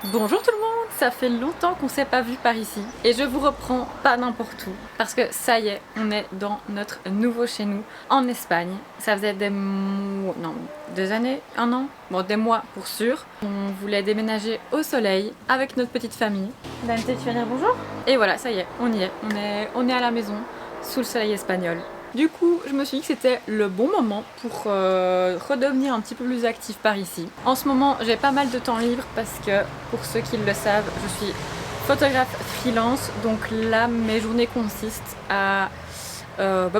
Bonjour tout le monde, ça fait longtemps qu'on s'est pas vu par ici et je vous reprends pas n'importe où parce que ça y est, on est dans notre nouveau chez nous en Espagne. Ça faisait des mois, non, 2 années, 1 an, bon des mois pour sûr. On voulait déménager au soleil avec notre petite famille. Dante, tu viens dire bonjour? Et voilà, ça y est, on y est, on est à la maison sous le soleil espagnol. Du coup, je me suis dit que c'était le bon moment pour redevenir un petit peu plus active par ici. En ce moment, j'ai pas mal de temps libre parce que, pour ceux qui le savent, je suis photographe freelance. Donc là, mes journées consistent à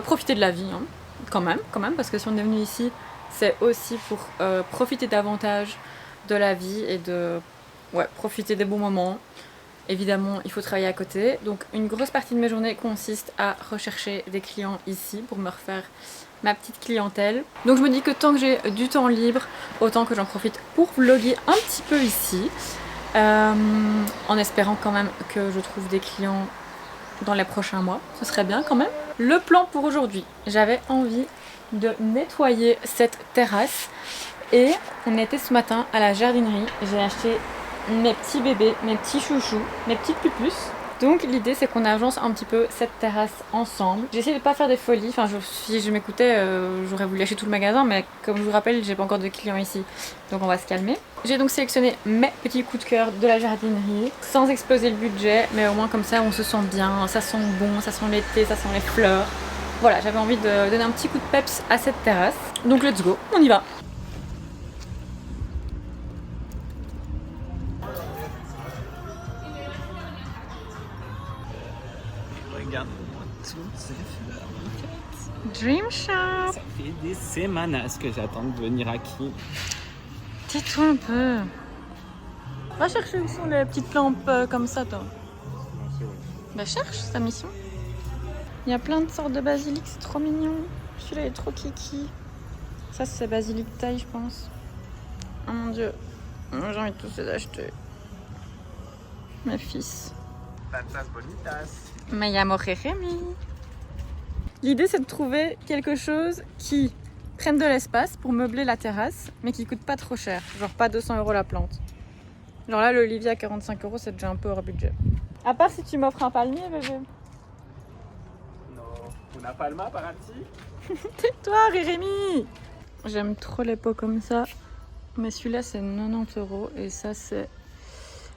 profiter de la vie, hein, quand même, parce que si on est venu ici, c'est aussi pour profiter davantage de la vie et de profiter des bons moments. Évidemment, il faut travailler à côté. Donc une grosse partie de mes journées consiste à rechercher des clients ici pour me refaire ma petite clientèle. Donc je me dis que tant que j'ai du temps libre, autant que j'en profite pour vlogger un petit peu ici. En espérant quand même que je trouve des clients dans les prochains mois. Ce serait bien quand même. Le plan pour aujourd'hui, j'avais envie de nettoyer cette terrasse. Et on était ce matin à la jardinerie. J'ai acheté mes petits bébés, mes petits chouchous, mes petites pupus. Donc l'idée c'est qu'on agence un petit peu cette terrasse ensemble. J'ai essayé de pas faire des folies, enfin si je m'écoutais j'aurais voulu acheter tout le magasin, mais comme je vous rappelle j'ai pas encore de clients ici, donc on va se calmer. J'ai donc sélectionné mes petits coups de cœur de la jardinerie, sans exploser le budget, mais au moins comme ça on se sent bien, ça sent bon, ça sent l'été, ça sent les fleurs. Voilà, j'avais envie de donner un petit coup de peps à cette terrasse, donc let's go, on y va. Regarde-moi toutes ces fleurs. Dream Shop. Ça fait des semaines que j'attends de venir aquí. Tais-toi un peu. Va chercher où sont les petites lampes comme ça, toi. Bah cherche, c'est ta mission. Il y a plein de sortes de basilic, c'est trop mignon. Celui-là est trop kiki. Ça c'est basilic taille, je pense. Oh mon dieu. J'ai envie de tous les acheter. Mes fils. Tantas bonitas. Me llamo Jérémy. L'idée c'est de trouver quelque chose qui prenne de l'espace pour meubler la terrasse, mais qui coûte pas trop cher. Genre pas 200 € la plante. Genre là, l'olivier à 45 € c'est déjà un peu hors budget. À part si tu m'offres un palmier, bébé. No, una palma para ti. Tais-toi, Jérémy. J'aime trop les pots comme ça. Mais celui-là, c'est 90 € et ça, c'est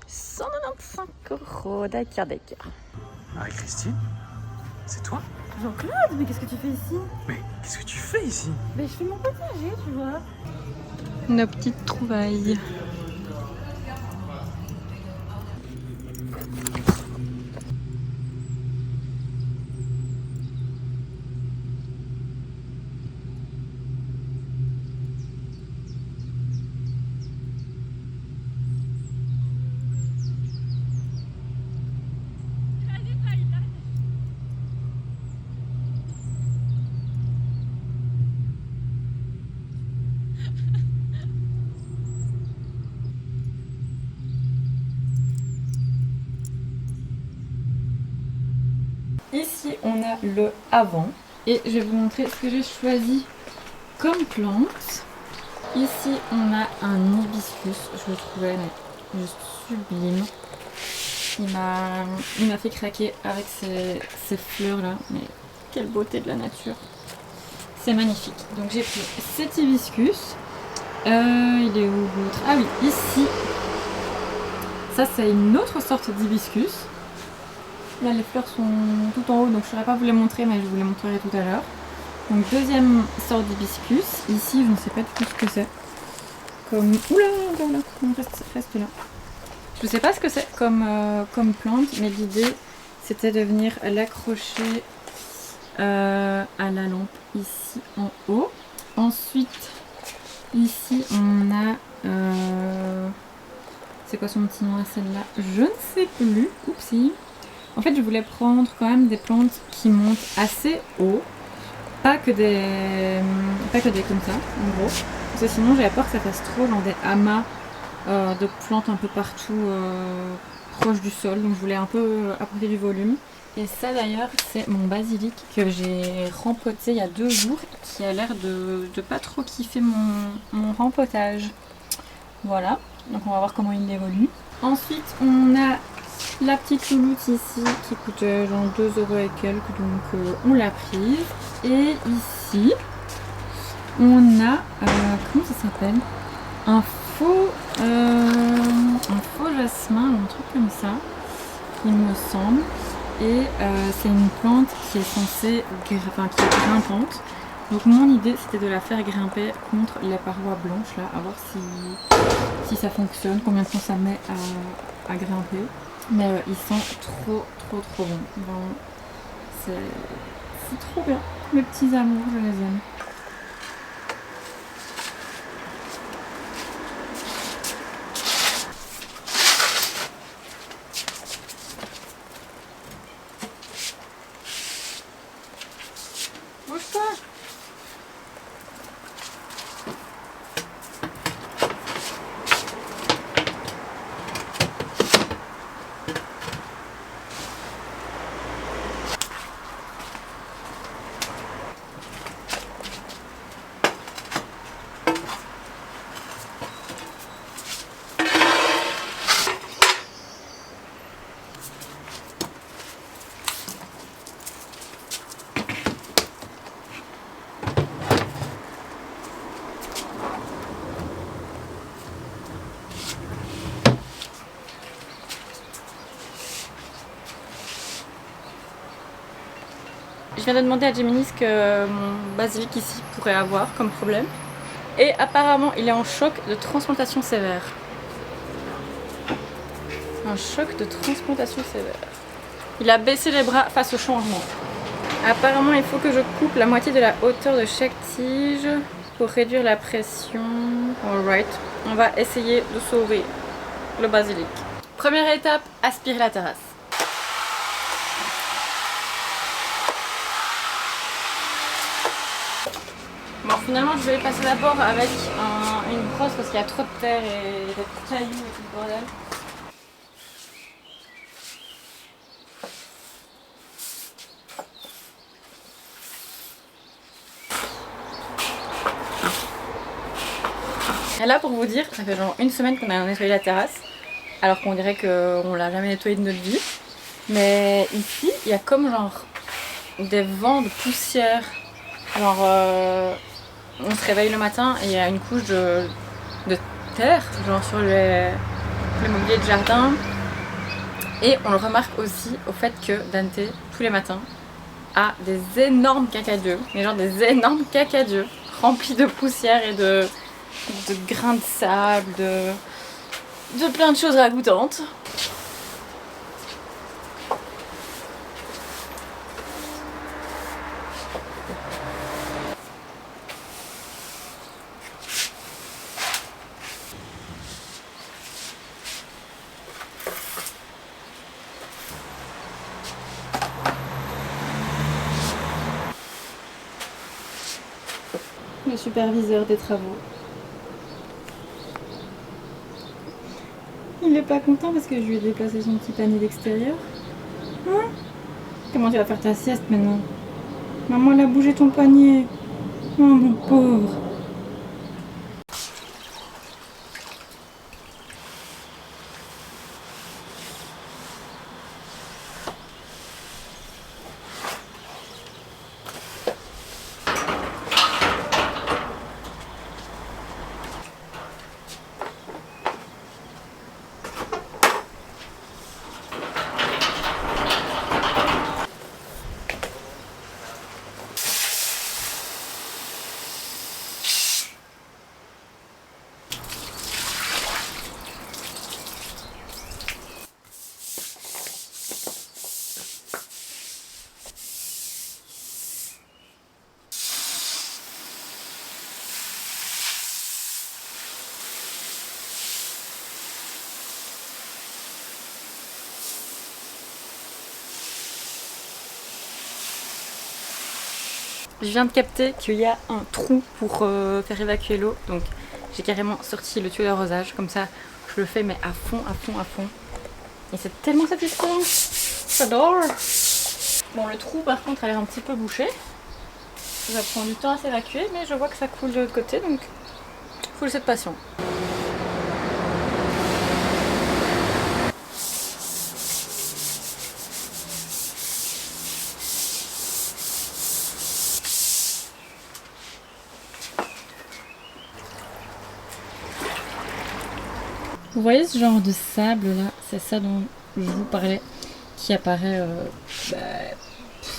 195 €. D'accord. Marie-Christine, c'est toi? Jean-Claude, mais qu'est-ce que tu fais ici? Mais qu'est-ce que tu fais ici? Mais je fais mon potager, tu vois. Nos petites trouvailles. Ici, on a le avant et je vais vous montrer ce que j'ai choisi comme plante. Ici, on a un hibiscus, je le trouvais juste sublime. Il m'a fait craquer avec ces fleurs là, mais quelle beauté de la nature. C'est magnifique. Donc j'ai pris cet hibiscus. Il est où l'autre? Ah oui, ici. Ça c'est une autre sorte d'hibiscus. Là les fleurs sont tout en haut, donc je ne saurais pas vous les montrer, mais je vous les montrerai tout à l'heure. Donc deuxième sorte d'hibiscus. Ici je ne sais pas du tout ce que c'est. Comme... Oula, voilà, reste là. Je ne sais pas ce que c'est comme plante, mais l'idée c'était de venir l'accrocher à la lampe ici en haut. Ensuite, ici on a... c'est quoi son petit nom à celle-là? Je ne sais plus. Oupsie. En fait, je voulais prendre quand même des plantes qui montent assez haut. Pas que des comme ça, en gros. Parce que sinon, j'avais peur que ça fasse trop dans des amas de plantes un peu partout proche du sol. Donc, je voulais un peu apporter du volume. Et ça, d'ailleurs, c'est mon basilic que j'ai rempoté il y a 2 jours. Qui a l'air de pas trop kiffer mon rempotage. Voilà. Donc, on va voir comment il évolue. Ensuite, on a la petite louloute ici qui coûtait genre 2 € et quelques, donc on l'a prise. Et ici, on a, comment ça s'appelle? Un faux jasmin ou un truc comme ça, il me semble. Et c'est une plante qui est censée, qui est grimpante. Donc mon idée c'était de la faire grimper contre les parois blanches là, à voir si ça fonctionne, combien de temps ça met à grimper. Mais ils sont trop bons. Vraiment, c'est trop bien. Mes petits amours, je les aime. Bouge-toi! Je viens de demander à Géminis ce que mon basilic ici pourrait avoir comme problème. Et apparemment, il est en choc de transplantation sévère. Un choc de transplantation sévère. Il a baissé les bras face au changement. Apparemment, il faut que je coupe la moitié de la hauteur de chaque tige pour réduire la pression. Alright, on va essayer de sauver le basilic. Première étape, aspirer la terrasse. Bon, finalement, je vais passer d'abord avec une brosse parce qu'il y a trop de terre et des cailloux et tout le bordel. Et là, pour vous dire, ça fait genre une semaine qu'on a nettoyé la terrasse, alors qu'on dirait qu'on l'a jamais nettoyée de notre vie. Mais ici, il y a comme genre des vents de poussière. Genre, on se réveille le matin et il y a une couche de terre, genre sur le mobilier de jardin. Et on le remarque aussi au fait que Dante, tous les matins, a des énormes cacadieux, mais genre des énormes cacadieux remplis de poussière et de grains de sable, de plein de choses ragoûtantes. Le superviseur des travaux. Il est pas content parce que je lui ai déplacé son petit panier d'extérieur. Hein? Comment tu vas faire ta sieste maintenant? Maman, elle a bougé ton panier. Oh mon pauvre. Je viens de capter qu'il y a un trou pour faire évacuer l'eau, donc j'ai carrément sorti le tuyau d'arrosage, comme ça je le fais mais à fond. Et c'est tellement satisfaisant, j'adore. Bon, le trou par contre a l'air un petit peu bouché, ça prend du temps à s'évacuer, mais je vois que ça coule de l'autre côté, donc faut laisser de patience. Vous voyez ce genre de sable là, c'est ça dont je vous parlais, qui apparaît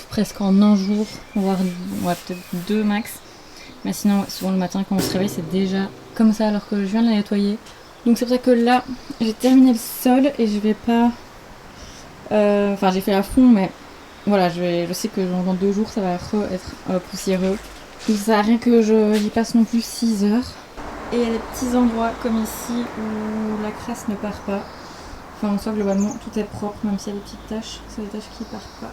presque en un jour, voire ouais, peut-être 2 max. Mais sinon, souvent le matin quand on se réveille, c'est déjà comme ça alors que je viens de la nettoyer. Donc c'est pour ça que là, j'ai terminé le sol et je vais pas... Enfin, j'ai fait la fond, mais voilà, je sais que dans 2 jours, ça va être poussiéreux. Donc ça sert à rien que j'y passe non plus 6 heures. Et il y a des petits endroits comme ici où la crasse ne part pas. Enfin, en soi, globalement, tout est propre, même s'il y a des petites taches. C'est des taches qui partent pas.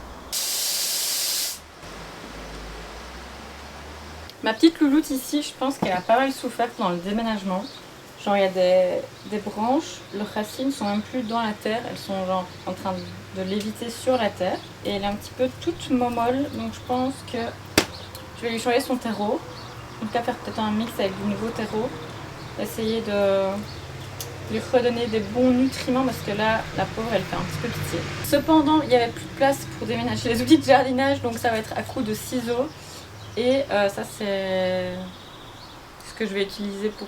Ma petite louloute ici, je pense qu'elle a pas mal souffert pendant le déménagement. Genre, il y a des branches, leurs racines sont même plus dans la terre, elles sont genre en train de léviter sur la terre. Et elle est un petit peu toute momolle, donc je pense que je vais lui changer son terreau. En tout cas, faire peut-être un mix avec du nouveau terreau. Essayer de lui redonner des bons nutriments parce que là, la pauvre, elle fait un petit peu pitié. Cependant, il n'y avait plus de place pour déménager les outils de jardinage, donc ça va être à coup de ciseaux. Et ça, c'est ce que je vais utiliser pour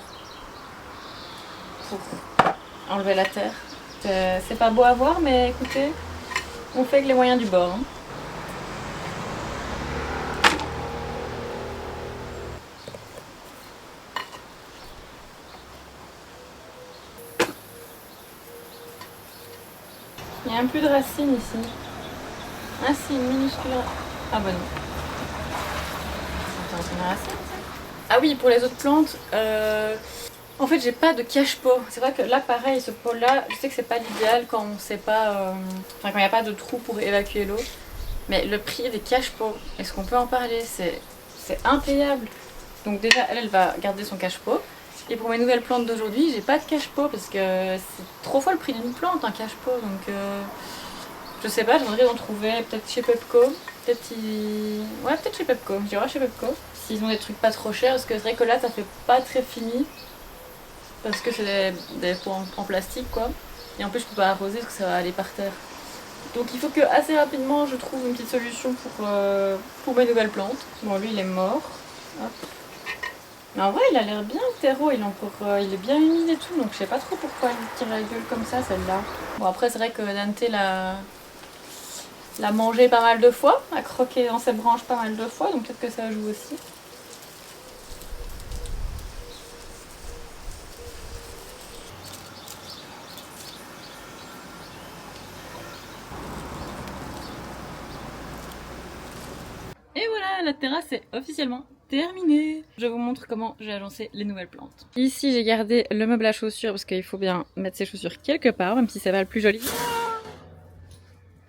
enlever la terre. C'est pas beau à voir, mais écoutez, on fait avec les moyens du bord. Hein. Il n'y a même plus de racines ici. Ah si, une minuscule. Ah bah non. Attends, c'est une racine ça. Ah oui, pour les autres plantes, en fait j'ai pas de cache-pot. C'est vrai que là pareil, ce pot là, je sais que c'est pas l'idéal quand on sait pas... Enfin quand il n'y a pas de trou pour évacuer l'eau. Mais le prix des cache-pots, est-ce qu'on peut en parler? C'est impayable. Donc déjà elle va garder son cache-pot. Et pour mes nouvelles plantes d'aujourd'hui, j'ai pas de cache-pot parce que c'est trop fois le prix d'une plante, un cache-pot. Donc je sais pas, j'aimerais en trouver peut-être chez Pepco. Ouais, peut-être chez Pepco. J'irai chez Pepco. S'ils ont des trucs pas trop chers, parce que c'est vrai que là ça fait pas très fini. Parce que c'est des pots en plastique quoi. Et en plus je peux pas arroser parce que ça va aller par terre. Donc il faut que assez rapidement je trouve une petite solution pour mes nouvelles plantes. Bon lui il est mort. Hop. Mais en vrai il a l'air bien le terreau, il est bien humide et tout, donc je sais pas trop pourquoi il tire la gueule comme ça celle-là. Bon après c'est vrai que Dante l'a mangé pas mal de fois, a croqué dans ses branches pas mal de fois, donc peut-être que ça joue aussi. Et voilà, la terrasse est officiellement terminée. Je vous montre comment j'ai agencé les nouvelles plantes. Ici, j'ai gardé le meuble à chaussures parce qu'il faut bien mettre ses chaussures quelque part, même si c'est pas le plus joli.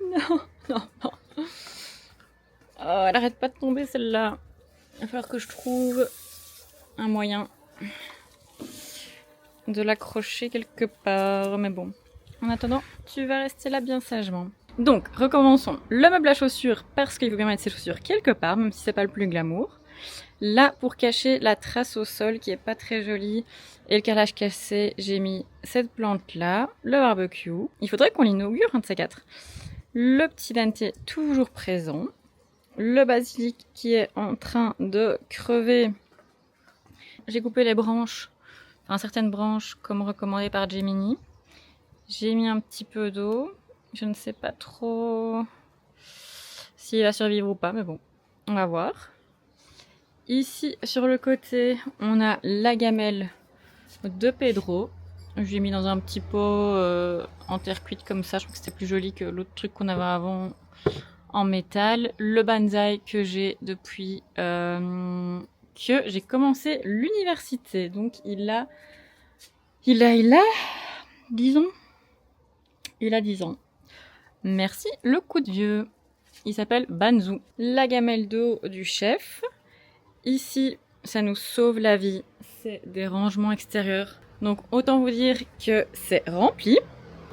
Non, non, non. Oh, elle arrête pas de tomber celle-là. Il va falloir que je trouve un moyen de l'accrocher quelque part. Mais bon, en attendant, tu vas rester là bien sagement. Donc, recommençons. Le meuble à chaussures, parce qu'il faut bien mettre ses chaussures quelque part, même si c'est pas le plus glamour. Là, pour cacher la trace au sol qui est pas très jolie et le carrelage cassé, j'ai mis cette plante-là, le barbecue. Il faudrait qu'on l'inaugure, un de ces quatre. Le petit Dante toujours présent. Le basilic qui est en train de crever. J'ai coupé les branches, enfin certaines branches comme recommandé par Gemini. J'ai mis un petit peu d'eau. Je ne sais pas trop s'il va survivre ou pas, mais bon, on va voir. Ici, sur le côté, on a la gamelle de Pedro. Je l'ai mis dans un petit pot en terre cuite comme ça. Je trouve que c'était plus joli que l'autre truc qu'on avait avant en métal. Le bonsaï que j'ai depuis que j'ai commencé l'université. Donc il a 10 ans. Il a 10 ans. Merci le coup de vieux. Il s'appelle Banzou. La gamelle d'eau du chef. Ici, ça nous sauve la vie. C'est des rangements extérieurs. Donc autant vous dire que c'est rempli.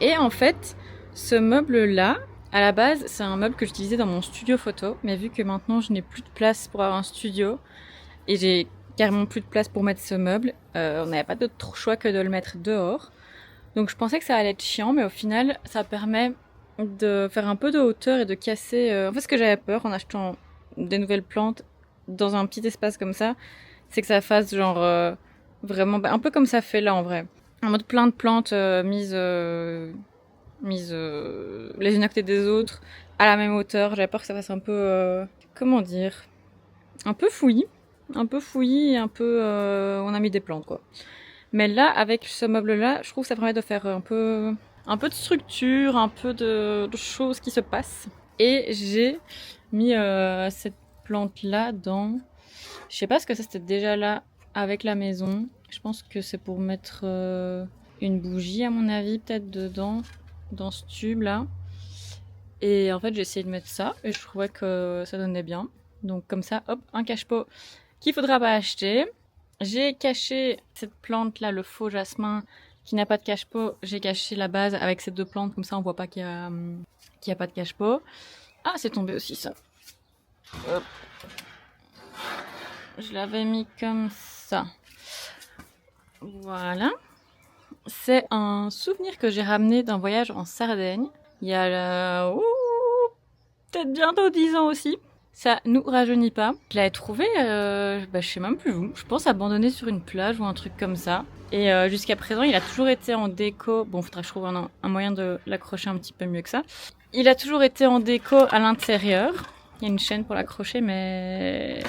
Et en fait, ce meuble-là, à la base, c'est un meuble que j'utilisais dans mon studio photo. Mais vu que maintenant, je n'ai plus de place pour avoir un studio, et j'ai carrément plus de place pour mettre ce meuble, on n'avait pas d'autre choix que de le mettre dehors. Donc je pensais que ça allait être chiant, mais au final, ça permet de faire un peu de hauteur et de casser... En fait, ce que j'avais peur en achetant des nouvelles plantes dans un petit espace comme ça, c'est que ça fasse genre vraiment un peu comme ça fait là en vrai. En mode plein de plantes mises les unes à côté des autres, à la même hauteur. J'avais peur que ça fasse un peu, comment dire, un peu fouillis. Un peu fouillis et un peu, on a mis des plantes quoi. Mais là, avec ce meuble-là, je trouve que ça permet de faire un peu de structure, un peu de choses qui se passent. Et j'ai mis cette plante-là dans... Je sais pas ce que ça, c'était déjà là avec la maison. Je pense que c'est pour mettre une bougie, à mon avis, peut-être dedans, dans ce tube-là. Et en fait, j'ai essayé de mettre ça et je trouvais que ça donnait bien. Donc comme ça, hop, un cache-pot qu'il faudra pas acheter. J'ai caché cette plante-là, le faux jasmin, qui n'a pas de cache-pot. J'ai caché la base avec ces deux plantes, comme ça on voit pas qu'il y a pas de cache-pot. Ah, c'est tombé aussi ça. Hop. Je l'avais mis comme ça. Voilà. C'est un souvenir que j'ai ramené d'un voyage en Sardaigne. Il y a peut-être bientôt 10 ans aussi. Ça nous rajeunit pas. Je l'avais trouvé, je sais même plus où. Je pense abandonné sur une plage ou un truc comme ça. Et jusqu'à présent, il a toujours été en déco. Bon, faudrait que je trouve un moyen de l'accrocher un petit peu mieux que ça. Il a toujours été en déco à l'intérieur. Il y a une chaîne pour l'accrocher, mais...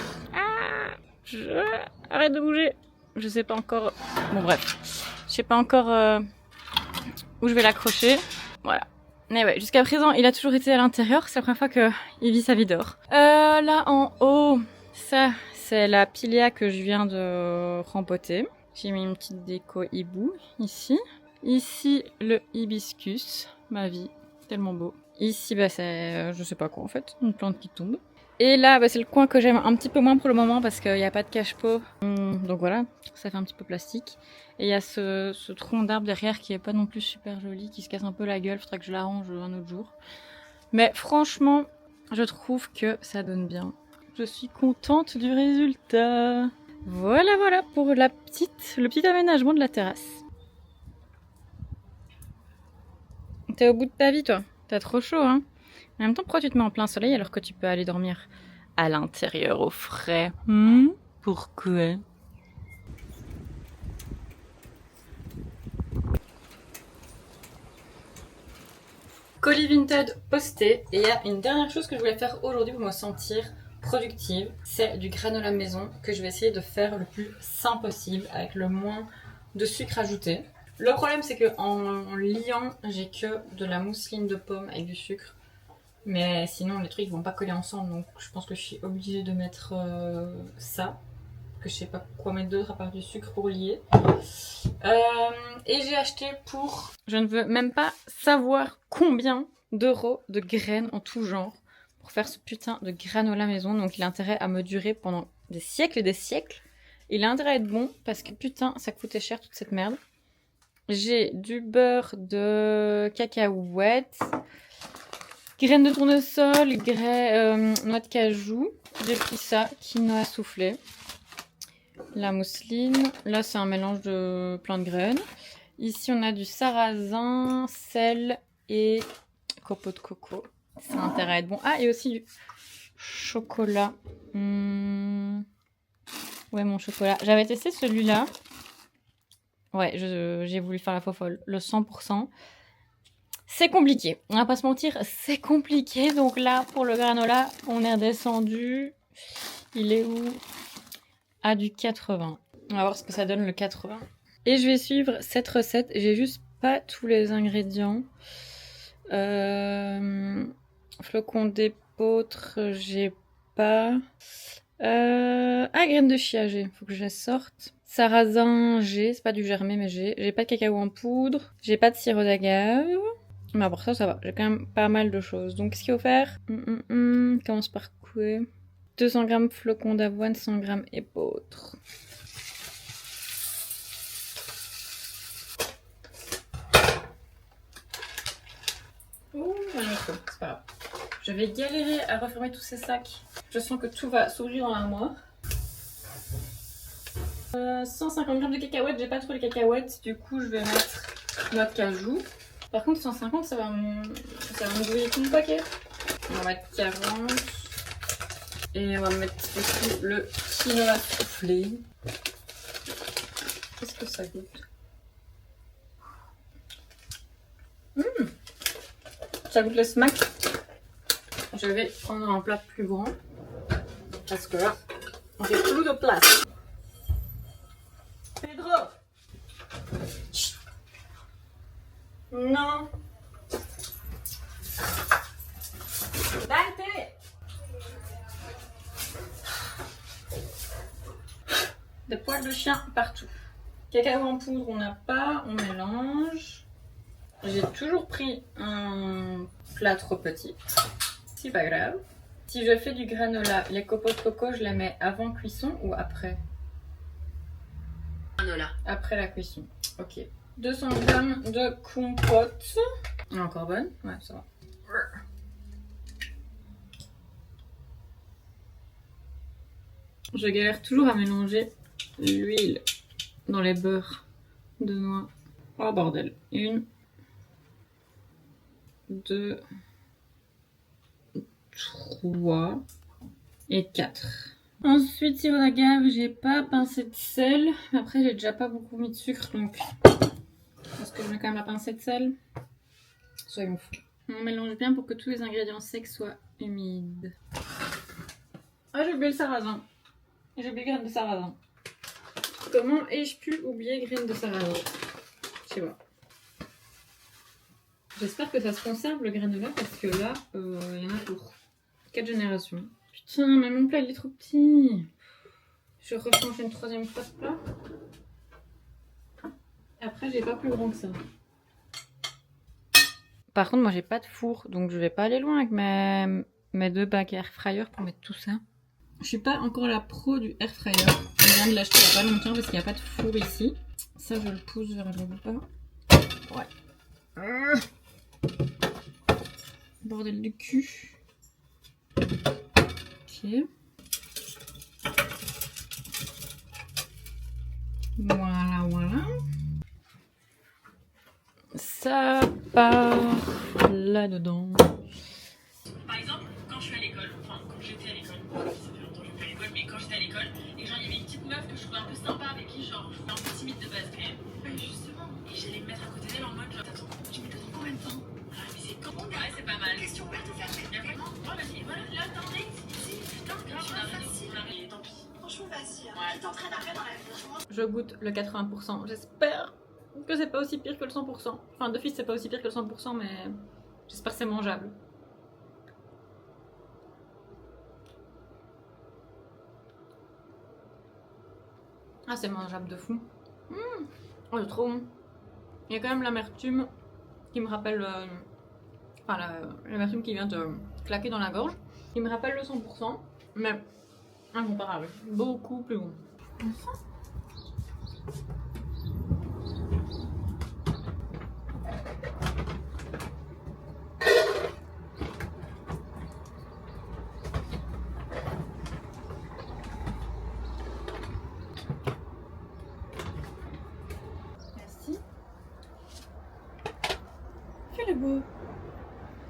Arrête de bouger. Je sais pas encore... Bon, bref. Je sais pas encore où je vais l'accrocher. Voilà. Mais ouais, jusqu'à présent, il a toujours été à l'intérieur. C'est la première fois qu'il vit sa vie dehors. Là, en haut, ça, c'est la pilia que je viens de rempoter. J'ai mis une petite déco hibou ici. Ici, le hibiscus. Ma vie. Tellement beau. Ici, c'est je sais pas quoi en fait. Une plante qui tombe. Et là, c'est le coin que j'aime un petit peu moins pour le moment parce qu'il n'y a pas de cache-pot. Donc voilà, ça fait un petit peu plastique. Et il y a ce tronc d'arbre derrière qui est pas non plus super joli, qui se casse un peu la gueule. Faudrait que je l'arrange un autre jour. Mais franchement, je trouve que ça donne bien. Je suis contente du résultat. Voilà pour le petit aménagement de la terrasse. T'es au bout de ta vie, toi. T'as trop chaud, hein. En même temps, pourquoi tu te mets en plein soleil alors que tu peux aller dormir à l'intérieur au frais? Pourquoi? Colis Vinted posté. Et il y a une dernière chose que je voulais faire aujourd'hui pour me sentir productive. C'est du granola maison que je vais essayer de faire le plus sain possible avec le moins de sucre ajouté. Le problème, c'est que en liant, j'ai que de la mousseline de pomme avec du sucre. Mais sinon, les trucs vont pas coller ensemble, donc je pense que je suis obligée de mettre ça. Que je sais pas quoi mettre d'autre à part du sucre pour lier. Et j'ai acheté pour... Je ne veux même pas savoir combien d'euros de graines en tout genre pour faire ce putain de granola maison. Donc il a intérêt à me durer pendant des siècles et des siècles. Il a intérêt à être bon parce que putain, ça coûtait cher toute cette merde. J'ai du beurre de cacahuètes, graines de tournesol, noix de cajou. J'ai pris ça, quinoa soufflé. La mousseline, là c'est un mélange de plein de graines. Ici on a du sarrasin, sel et copeaux de coco. Ça a intérêt à être bon. Ah, et aussi du chocolat. Ouais, mon chocolat. J'avais testé celui-là. Ouais, j'ai voulu faire la fofolle. Le 100%. C'est compliqué. On va pas se mentir, c'est compliqué. Donc là, pour le granola, on est redescendu. Il est où? À du 80. On va voir ce que ça donne le 80. Et je vais suivre cette recette. J'ai juste pas tous les ingrédients. Flocons d'épeautre, j'ai pas. Graines de chia, j'ai. Faut que je les sorte. Sarrasin, j'ai. C'est pas du germé, mais j'ai. J'ai pas de cacao en poudre. J'ai pas de sirop d'agave. Mais pour ça va. J'ai quand même pas mal de choses. Donc, ce qu'il faut faire. Commence par quoi? 200 g flocons d'avoine, 100 g épeautre. Ouh, c'est pas grave. Je vais galérer à refermer tous ces sacs. Je sens que tout va s'ouvrir dans l'armoire. 150 g de cacahuètes, j'ai pas trop les cacahuètes, du coup je vais mettre noix de cajou. Par contre 150 ça va me douiller tout le paquet. On va mettre 40. Et on va mettre aussi le quinoa soufflé. Qu'est-ce que ça goûte? ça goûte le smack. Je vais prendre un plat plus grand. Parce que là, j'ai plus de place. Pedro! Chut. Non! Dante! Des poils de chien partout. Cacao en poudre, on n'a pas, on mélange. J'ai toujours pris un plat trop petit. C'est pas grave. Si je fais du granola, les copeaux de coco, je les mets avant cuisson ou après? Granola. Après la cuisson. Ok. 200 g de compote. Elle est encore bonne? Ouais, ça va. Je galère toujours à mélanger l'huile dans les beurres de noix. Oh bordel. 1, 2, 3 et 4. Ensuite, sirop d'agave, j'ai pas pincé de sel. Après, j'ai déjà pas beaucoup mis de sucre, donc est-ce que je mets quand même la pincée de sel? Soyons fous. On mélange bien pour que tous les ingrédients secs soient humides. Ah, j'ai oublié le sarrasin. J'ai oublié graines de sarrasin. Comment ai-je pu oublier graines de sarrasin? Je sais pas. J'espère que ça se conserve le granola parce que là, il y en a pour 4 générations. Putain, mais mon plat il est trop petit. Je rechange une troisième fois de plat. Après, j'ai pas plus grand que ça. Par contre, moi j'ai pas de four, donc je vais pas aller loin avec mes 2 bacs air fryer pour mettre tout ça. Je suis pas encore la pro du air fryer. Je viens de l'acheter il y a pas longtemps parce qu'il n'y a pas de four ici. Ça, je le pousse vers le bas. Ouais. Bordel du cul. Ok. Voilà, voilà. Ça part là-dedans. Par exemple, quand je suis à l'école, enfin quand j'étais à l'école, ça fait longtemps que je suis plus à l'école, mais quand j'étais à l'école, et genre il y avait une petite meuf que je trouvais un peu sympa avec qui genre je trouvais un peu timide de base quand même. Ouais, justement, et j'allais me mettre à côté d'elle en mode genre attends, tu mets dans combien de temps? Ah mais c'est quand? Ouais, c'est pas mal. Question ouverte ou fermée? Il y a vraiment, moi vas-y, voilà, là attendez, ici, non, je suis arrivée, tant pis. Franchement vas-y, tu t'entraînes à rien dans la vie. Je goûte le 80%. J'espère que c'est pas aussi pire que le 100%. Enfin, d'office, c'est pas aussi pire que le 100%, mais j'espère que c'est mangeable. Ah, c'est mangeable de fou. Oh, c'est trop bon. Il y a quand même l'amertume qui me rappelle... Enfin, l'amertume qui vient de claquer dans la gorge. Qui me rappelle le 100%, mais incomparable. Beaucoup plus bon. Merci. Fais le beau.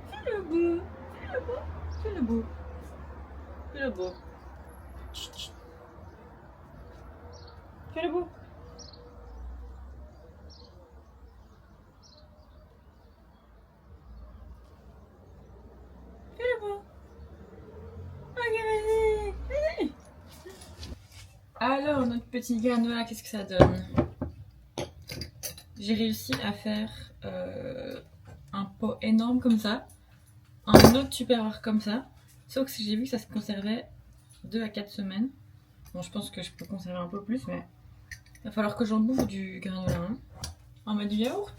Fais le beau. Fais le beau. Fais le beau. Fais le beau. Chut, chut. Fais le beau. Fais le beau. Ok, vas-y. Vas-y. Alors, notre petit granola, qu'est-ce que ça donne? J'ai réussi à faire un pot énorme comme ça, un autre super rare comme ça, sauf que j'ai vu que ça se conservait 2 à 4 semaines. Bon, je pense que je peux conserver un peu plus, mais il va falloir que j'en bouffe du granola. Hein. On met du yaourt.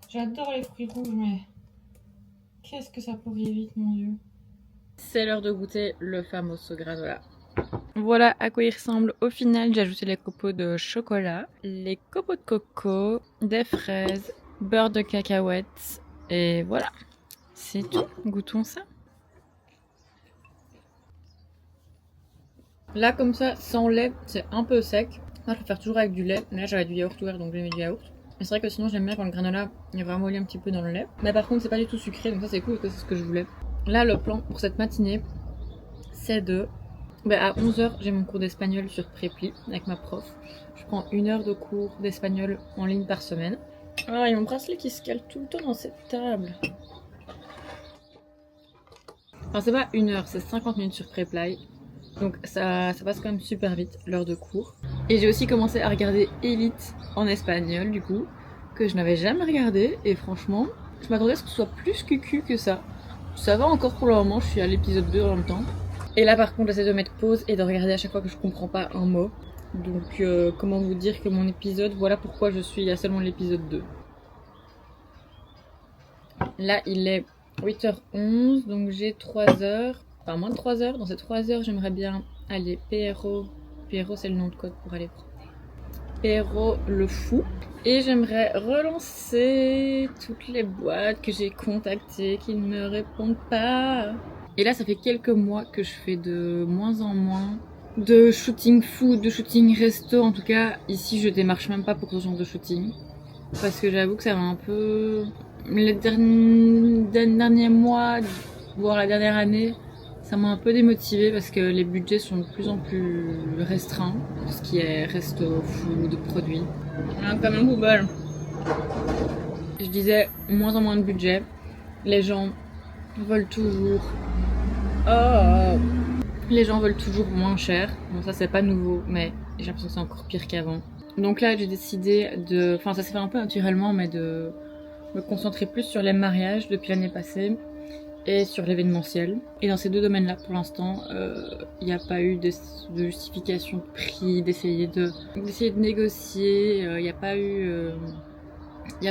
J'adore les fruits rouges, mais qu'est-ce que ça pourrit vite, mon dieu. C'est l'heure de goûter le fameux granola. Voilà à quoi il ressemble au final. J'ai ajouté les copeaux de chocolat, les copeaux de coco, des fraises, beurre de cacahuètes et voilà. C'est tout. Goûtons ça. Là comme ça, sans lait, c'est un peu sec. Moi je préfère toujours avec du lait. Mais là j'avais du yaourt ouvert donc j'ai mis du yaourt. Mais c'est vrai que sinon j'aime bien quand le granola est vraiment lié un petit peu dans le lait. Mais par contre c'est pas du tout sucré donc ça c'est cool parce que c'est ce que je voulais. là le plan pour cette matinée, c'est de... à 11h, j'ai mon cours d'espagnol sur Prépli avec ma prof. Je prends 1 heure de cours d'espagnol en ligne par semaine. Ah, il y a mon bracelet qui se cale tout le temps dans cette table. Enfin, c'est pas 1 heure, c'est 50 minutes sur Preply. Donc ça passe quand même super vite, l'heure de cours. Et j'ai aussi commencé à regarder Elite en espagnol, du coup, que je n'avais jamais regardé. Et franchement, je m'attendais à ce que ce soit plus cucu que ça. Ça va encore pour le moment, je suis à l'épisode 2 en même temps. Et là par contre, j'essaie de mettre pause et de regarder à chaque fois que je comprends pas un mot. Donc comment vous dire que mon épisode, voilà pourquoi je suis à seulement l'épisode 2. Là il est 8h11, donc j'ai 3 heures, enfin moins de 3 heures. Dans ces 3 heures, j'aimerais bien aller PRO. PRO, c'est le nom de code pour aller PRO le fou. Et j'aimerais relancer toutes les boîtes que j'ai contactées qui ne me répondent pas. Et là, ça fait quelques mois que je fais de moins en moins de shooting food, de shooting resto. En tout cas, ici, je démarche même pas pour ce genre de shooting. Parce que j'avoue que ça m'a un peu... Les derniers mois, voire la dernière année, ça m'a un peu démotivée parce que les budgets sont de plus en plus restreints. Ce qui est resto, food, produits. Comme un poubelle. Je disais moins en moins de budget. Les gens veulent toujours... Les gens veulent toujours moins cher. Bon, ça c'est pas nouveau, mais j'ai l'impression que c'est encore pire qu'avant. Donc là, j'ai décidé de... Enfin, ça s'est fait un peu naturellement, mais de me concentrer plus sur les mariages depuis l'année passée et sur l'événementiel. Et dans ces deux domaines-là, pour l'instant, il n'y a pas eu de justification de prix, d'essayer de négocier. Il n'y a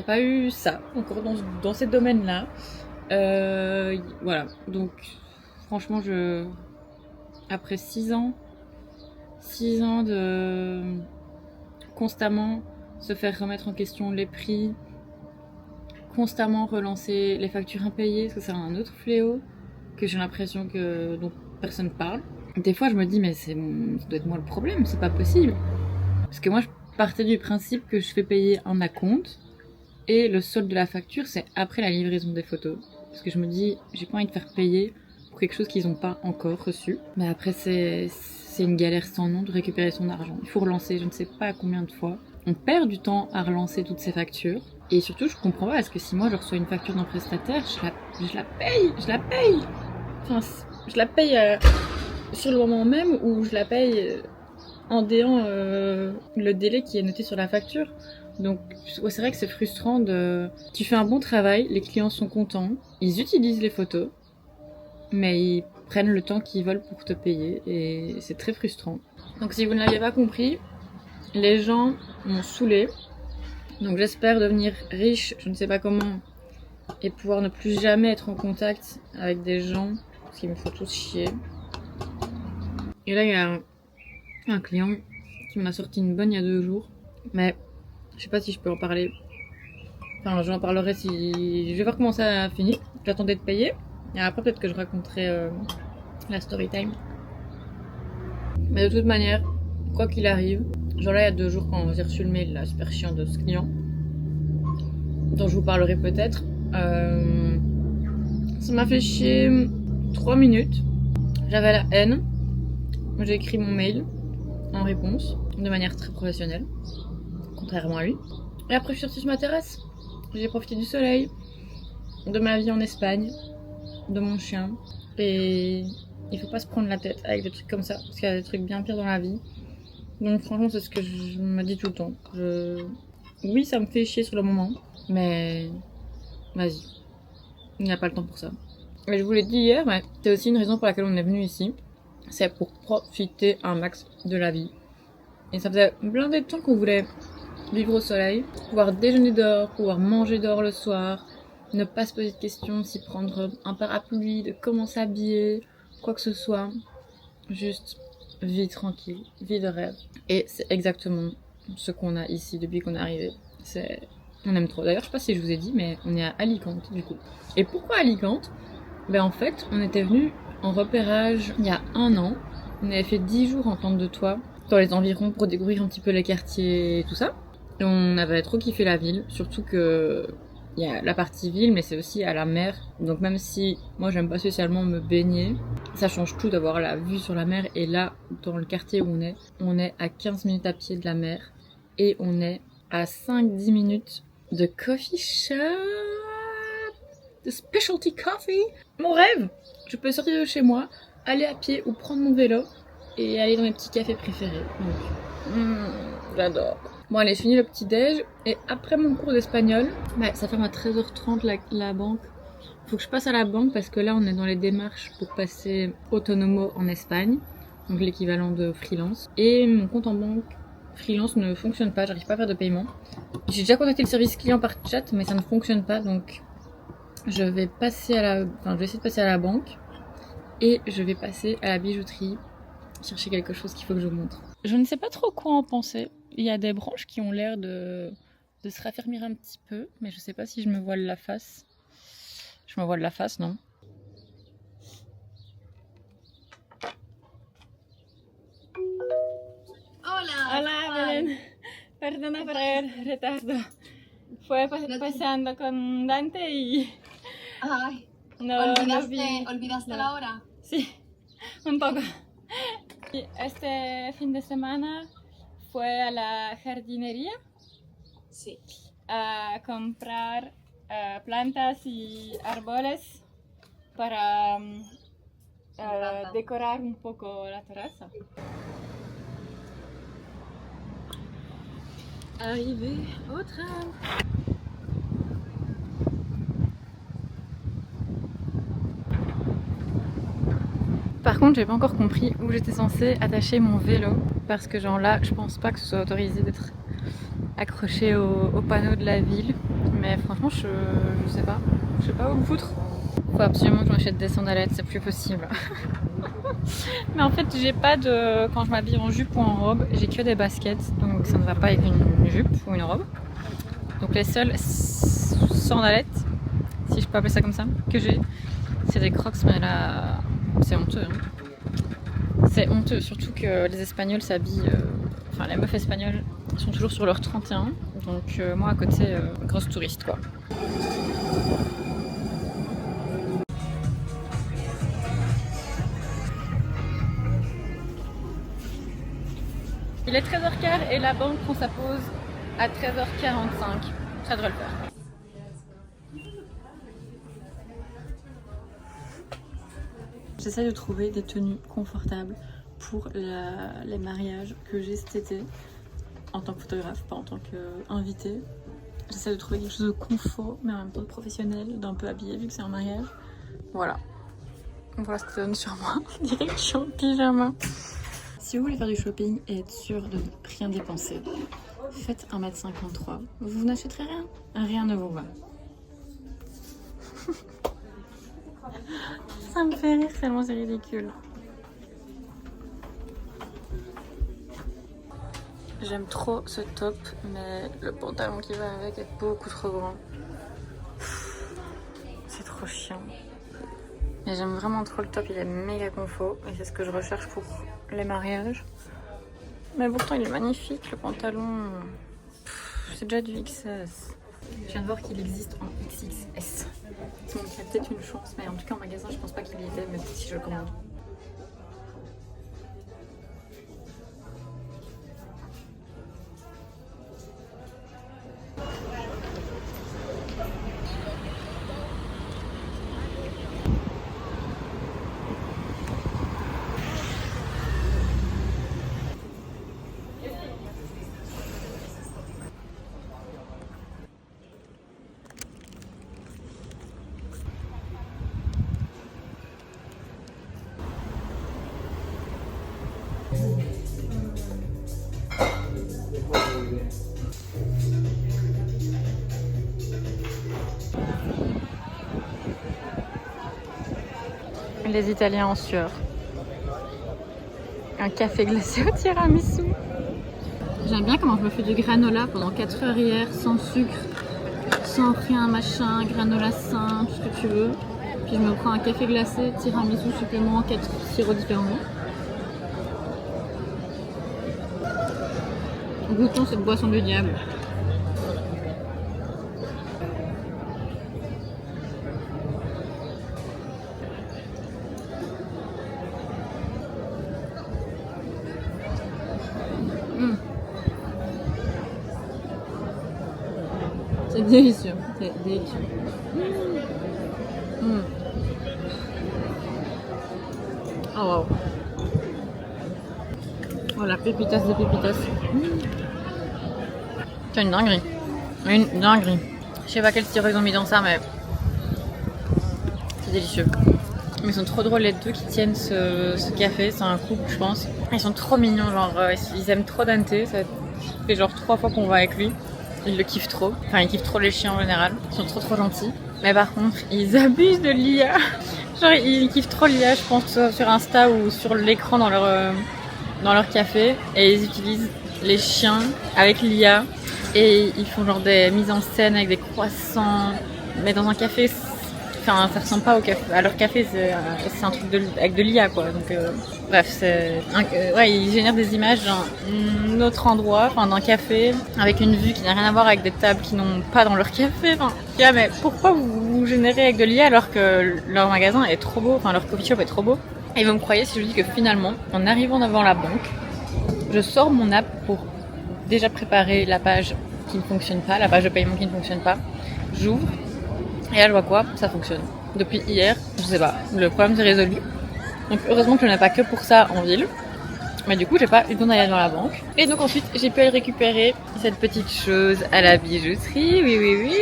pas eu ça encore dans ces domaines-là. Voilà. Donc, franchement, après 6 ans de constamment se faire remettre en question les prix, constamment relancer les factures impayées, parce que c'est un autre fléau que j'ai l'impression dont personne parle. Des fois, je me dis, mais ça doit être moi le problème, c'est pas possible. Parce que moi, je partais du principe que je fais payer un acompte, et le solde de la facture, c'est après la livraison des photos. Parce que je me dis, j'ai pas envie de faire payer pour quelque chose qu'ils n'ont pas encore reçu. Mais après, c'est une galère sans nom de récupérer son argent. Il faut relancer, je ne sais pas combien de fois. On perd du temps à relancer toutes ces factures. Et surtout, je comprends pas, parce que si moi je reçois une facture d'un prestataire, je la paye. Enfin, je la paye sur le moment même, ou je la paye en déant le délai qui est noté sur la facture. Donc ouais, c'est vrai que c'est frustrant Tu fais un bon travail, les clients sont contents, ils utilisent les photos, mais ils prennent le temps qu'ils veulent pour te payer, et c'est très frustrant. Donc si vous ne l'aviez pas compris, les gens m'ont saoulée. Donc j'espère devenir riche, je ne sais pas comment, et pouvoir ne plus jamais être en contact avec des gens, parce qu'ils me font tous chier. Et là il y a un client qui m'en a sorti une bonne il y a 2 jours, mais je sais pas si je peux en parler. Enfin, j'en parlerai si... Je vais voir comment ça a fini. J'attendais de payer, et après peut-être que je raconterai la story time. Mais de toute manière, quoi qu'il arrive, genre là il y a 2 jours quand j'ai reçu le mail là, super chiant de ce client, dont je vous parlerai peut-être, ça m'a fait chier 3 minutes. J'avais la haine. J'ai écrit mon mail en réponse de manière très professionnelle, contrairement à lui. Et après je suis sortie sur ma terrasse. J'ai profité du soleil, de ma vie en Espagne, de mon chien. Et il faut pas se prendre la tête avec des trucs comme ça, parce qu'il y a des trucs bien pires dans la vie. Donc franchement c'est ce que je me dis tout le temps. Oui, ça me fait chier sur le moment, mais vas-y, il n'y a pas le temps pour ça. Et je vous l'ai dit hier, mais c'est aussi une raison pour laquelle on est venu ici. C'est pour profiter un max de la vie. Et ça faisait blindé de temps qu'on voulait vivre au soleil, pouvoir déjeuner dehors, pouvoir manger dehors le soir, ne pas se poser de questions, s'y prendre un parapluie, de comment s'habiller, quoi que ce soit. Juste vie tranquille, vie de rêve. Et c'est exactement ce qu'on a ici depuis qu'on est arrivé. On aime trop. D'ailleurs, je sais pas si je vous ai dit, mais on est à Alicante du coup. Et pourquoi Alicante ? Ben en fait, on était venus en repérage il y a 1 an. On avait fait 10 jours en tente de toit dans les environs pour découvrir un petit peu les quartiers et tout ça. Et on avait trop kiffé la ville, surtout que il y a la partie ville, mais c'est aussi à la mer. Donc même si moi j'aime pas spécialement me baigner, ça change tout d'avoir la vue sur la mer. Et là, dans le quartier où on est à 15 minutes à pied de la mer. Et on est à 5-10 minutes de coffee shop, de specialty coffee. Mon rêve! Je peux sortir de chez moi, aller à pied ou prendre mon vélo et aller dans mes petits cafés préférés. Donc, j'adore. Bon allez, je finis le petit déj et après mon cours d'espagnol, ça ferme à 13h30 la banque. Faut que je passe à la banque parce que là on est dans les démarches pour passer autonomo en Espagne, donc l'équivalent de freelance. Et mon compte en banque freelance ne fonctionne pas, j'arrive pas à faire de paiement. J'ai déjà contacté le service client par chat mais ça ne fonctionne pas, donc je vais essayer de passer à la banque et je vais passer à la bijouterie chercher quelque chose qu'il faut que je montre. Je ne sais pas trop quoi en penser. Il y a des branches qui ont l'air de se raffermir un petit peu, mais je sais pas si je me voile la face. Je me voile la face, non? Hola. Hola, Belén. Perdona por el retardo. Fue paseando con Dante y Ay, no ¿olvidaste la hora? Sí, un poco. Y este fin de semana fue a la jardinería Sí. a comprar plantas y árboles para decorar un poco la terraza. Arrivé au train. Par contre, j'ai pas encore compris où j'étais censée attacher mon vélo parce que genre là, je pense pas que ce soit autorisé d'être accroché au panneau de la ville. Mais franchement, je sais pas où le foutre. Faut absolument que je m'achète des sandalettes, c'est plus possible. Mais en fait, j'ai pas de... Quand je m'habille en jupe ou en robe, j'ai que des baskets, donc ça ne va pas avec une jupe ou une robe. Donc les seules sandalettes, si je peux appeler ça comme ça, que j'ai, c'est des Crocs, mais là, c'est honteux. Hein. C'est honteux, surtout que les Espagnols s'habillent... Enfin, les meufs espagnoles sont toujours sur leur 31, donc moi à côté, grosse touriste quoi. Il est 13h15 et la banque prend sa pause à 13h45. Ça devrait le faire. J'essaie de trouver des tenues confortables pour les mariages que j'ai cet été en tant que photographe, pas en tant qu'invité. J'essaie de trouver quelque chose de confort mais en même temps de professionnel, d'un peu habillé vu que c'est un mariage. Voilà. Voilà ce que ça donne sur moi. On dirait que je suis en pyjama. Si vous voulez faire du shopping et être sûr de ne rien dépenser, faites 1m53. Vous n'achèterez rien. Rien ne vous va. Ça me fait rire tellement c'est ridicule. J'aime trop ce top, mais le pantalon qui va avec est beaucoup trop grand. C'est trop chiant. Mais j'aime vraiment trop le top, il est méga confort et c'est ce que je recherche pour les mariages. Mais pourtant il est magnifique le pantalon. C'est déjà du XS. Je viens de voir qu'il existe en XXS. Donc il y a peut-être une chance, mais en tout cas en magasin je pense pas qu'il y était, mais peut-être si je le commande. Les Italiens en sueur. Un café glacé au tiramisu. J'aime bien comment je me fais du granola pendant 4 heures hier, sans sucre, sans rien, machin, granola sain, tout ce que tu veux. Puis je me prends un café glacé, tiramisu supplément, 4 sirops différents. Goûtons cette boisson du diable. C'est délicieux, c'est délicieux. Mmh. Oh wow. Oh la pépitas de pépitas. C'est une dinguerie. Une dinguerie. Je sais pas quel sirop ils ont mis dans ça, mais c'est délicieux. Mais ils sont trop drôles les deux qui tiennent ce café, c'est un couple je pense. Ils sont trop mignons, genre ils aiment trop Dante, ça fait genre 3 fois qu'on va avec lui. Ils le kiffent trop, enfin ils kiffent trop les chiens en général, ils sont trop gentils. Mais par contre ils abusent de l'IA. Genre ils kiffent trop l'IA je pense sur Insta ou sur l'écran dans leur café. Et ils utilisent les chiens avec l'IA. Et ils font genre des mises en scène avec des croissants. Mais dans un café, enfin ça ressemble pas au café. À leur café c'est un truc avec de l'IA quoi. Donc bref, ouais, ils génèrent des images d'un autre endroit, enfin d'un café, avec une vue qui n'a rien à voir avec des tables qui n'ont pas dans leur café. Enfin, mais pourquoi vous générez avec de l'IA alors que leur magasin est trop beau, enfin leur coffee shop est trop beau? Et vous me croyez si je vous dis que finalement, en arrivant devant la banque, je sors mon app pour déjà préparé la page qui ne fonctionne pas, la page de paiement qui ne fonctionne pas. J'ouvre et là je vois quoi? Ça fonctionne. Depuis hier, je sais pas, le problème s'est résolu. Donc heureusement que je n'ai pas que pour ça en ville. Mais du coup j'ai pas eu besoin d'aller dans la banque. Et donc ensuite j'ai pu aller récupérer cette petite chose à la bijouterie, oui.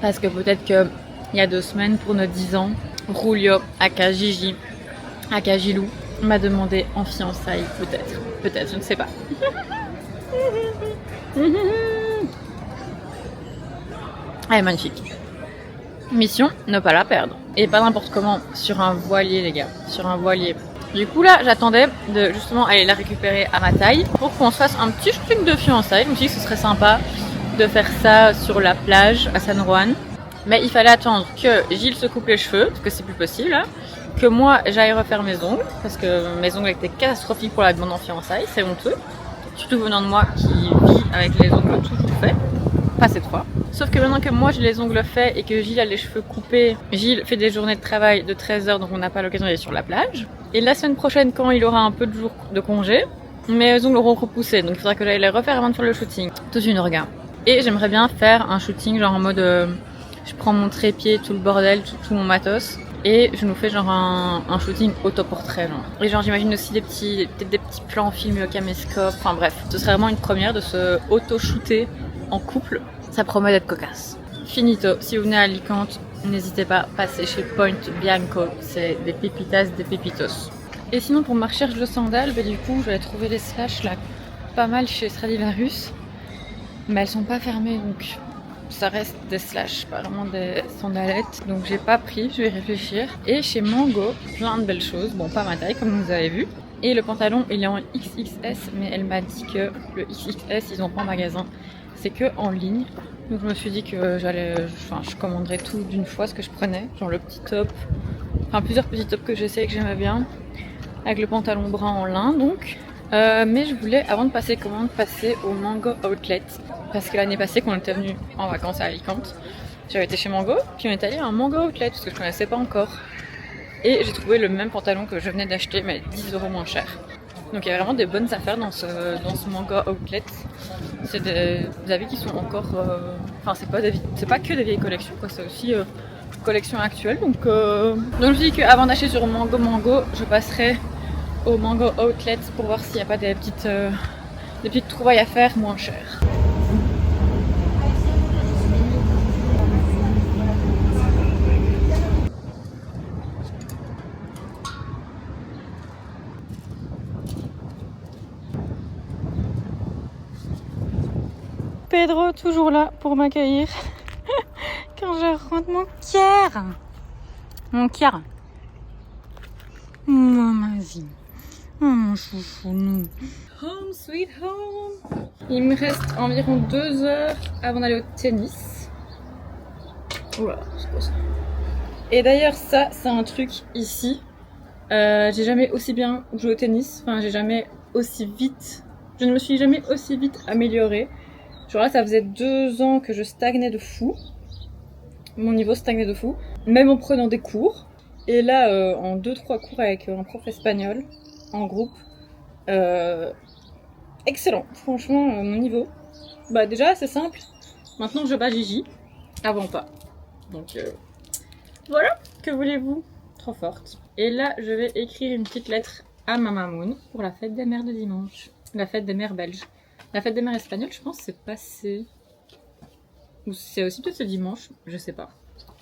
Parce que peut-être que il y a 2 semaines pour nos 10 ans, Julio, aka Gigi, aka Gilou, m'a demandé en fiançailles, peut-être, je ne sais pas. Elle est magnifique. Mission, ne pas la perdre. Et pas n'importe comment, sur un voilier les gars, sur un voilier. Du coup là, j'attendais de justement aller la récupérer à ma taille pour qu'on se fasse un petit shooting de fiançailles. Je me suis dit que ce serait sympa de faire ça sur la plage à San Juan. Mais il fallait attendre que Gilles se coupe les cheveux, parce que c'est plus possible, hein. Que moi j'aille refaire mes ongles, parce que mes ongles étaient catastrophiques pour la demande en fiançailles, c'est honteux. Surtout venant de moi qui vit avec les ongles toujours faits, pas cette fois. Sauf que maintenant que moi j'ai les ongles faits et que Gilles a les cheveux coupés, Gilles fait des journées de travail de 13 heures, donc on n'a pas l'occasion d'aller sur la plage. Et la semaine prochaine, quand il aura un peu de jours de congé, mes ongles auront repoussé, donc il faudra que j'aille les refaire avant de faire le shooting. Toute une orga. Et j'aimerais bien faire un shooting genre en mode je prends mon trépied, tout le bordel, tout mon matos, et je nous fais genre un shooting autoportrait genre. Et genre j'imagine aussi peut-être des petits plans filmés au caméscope, enfin bref. Ce serait vraiment une première de se auto-shooter en couple. Ça promet d'être cocasse. Finito, si vous venez à Alicante, n'hésitez pas à passer chez Point Bianco, c'est des pépitas, des pépitos. Et sinon pour ma recherche de sandales, du coup j'avais trouvé les slash là pas mal chez Stradivarius, mais elles sont pas fermées donc ça reste des slash, pas vraiment des sandalettes, donc j'ai pas pris, je vais réfléchir. Et chez Mango, plein de belles choses, bon pas ma taille comme vous avez vu. Et le pantalon il est en XXS, mais elle m'a dit que le XXS ils ont pas en magasin, c'est que en ligne. Donc je me suis dit que je commanderais tout d'une fois ce que je prenais, genre le petit top, enfin plusieurs petits tops que j'essaie et que j'aimais bien, avec le pantalon brun en lin donc. Mais je voulais, avant de passer commande, passer au Mango Outlet. Parce que l'année passée, quand on était venu en vacances à Alicante, j'avais été chez Mango, puis on est allé à un Mango Outlet, parce que je connaissais pas encore. Et j'ai trouvé le même pantalon que je venais d'acheter, mais 10 € moins cher. Donc il y a vraiment des bonnes affaires dans ce Mango Outlet. C'est des habits qui sont encore... Enfin, c'est pas que des vieilles collections, quoi, c'est aussi collections actuelles. Donc je me suis dit qu'avant d'acheter sur Mango, je passerai au Mango Outlet pour voir s'il n'y a pas des petites trouvailles à faire moins chères. Pedro toujours là pour m'accueillir quand je rentre mon cœur. Maman, vas-y. Oh mon chouchou. Home sweet home. Il me reste environ 2 heures avant d'aller au tennis. Oula, c'est quoi ça? Et d'ailleurs ça, c'est un truc ici. J'ai jamais aussi bien joué au tennis. Enfin, j'ai jamais aussi vite... Je ne me suis jamais aussi vite améliorée. Genre là, ça faisait 2 ans que je stagnais de fou. Mon niveau stagnait de fou. Même en prenant des cours. Et là, en 2-3 cours avec un prof espagnol, en groupe, excellent. Franchement, mon niveau. Bah déjà, c'est simple. Maintenant, je bats Gigi. avant pas. Donc voilà, que voulez-vous? Trop forte. Et là, je vais écrire une petite lettre à ma mamoun pour la fête des mères de dimanche. La fête des mères belges. La fête des mères espagnoles, je pense, c'est passé. Ou c'est aussi peut-être ce dimanche, je sais pas.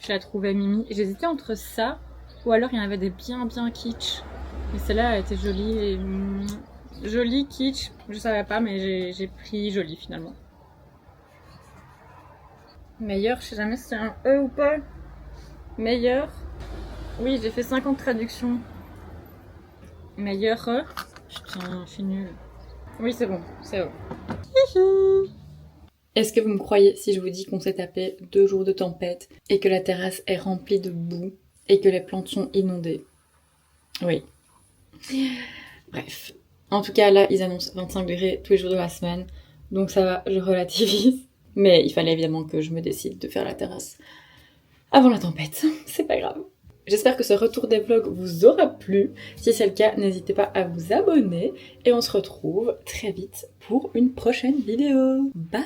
Je la trouvais mimi. J'hésitais entre ça ou alors il y en avait des bien kitsch. Mais celle-là, elle était jolie et... jolie, kitsch, je savais pas, mais j'ai pris jolie finalement. Meilleur, je sais jamais si c'est un E ou pas. Meilleur. Oui, j'ai fait 50 traductions. Meilleur E. Putain, je suis nulle. Oui, c'est bon, c'est bon. Est-ce que vous me croyez si je vous dis qu'on s'est tapé 2 jours de tempête et que la terrasse est remplie de boue et que les plantes sont inondées? Oui. Bref. En tout cas, là, ils annoncent 25 degrés tous les jours de la semaine. Donc ça va, je relativise. Mais il fallait évidemment que je me décide de faire la terrasse avant la tempête. C'est pas grave. J'espère que ce retour des vlogs vous aura plu. Si c'est le cas, n'hésitez pas à vous abonner. Et on se retrouve très vite pour une prochaine vidéo. Bye!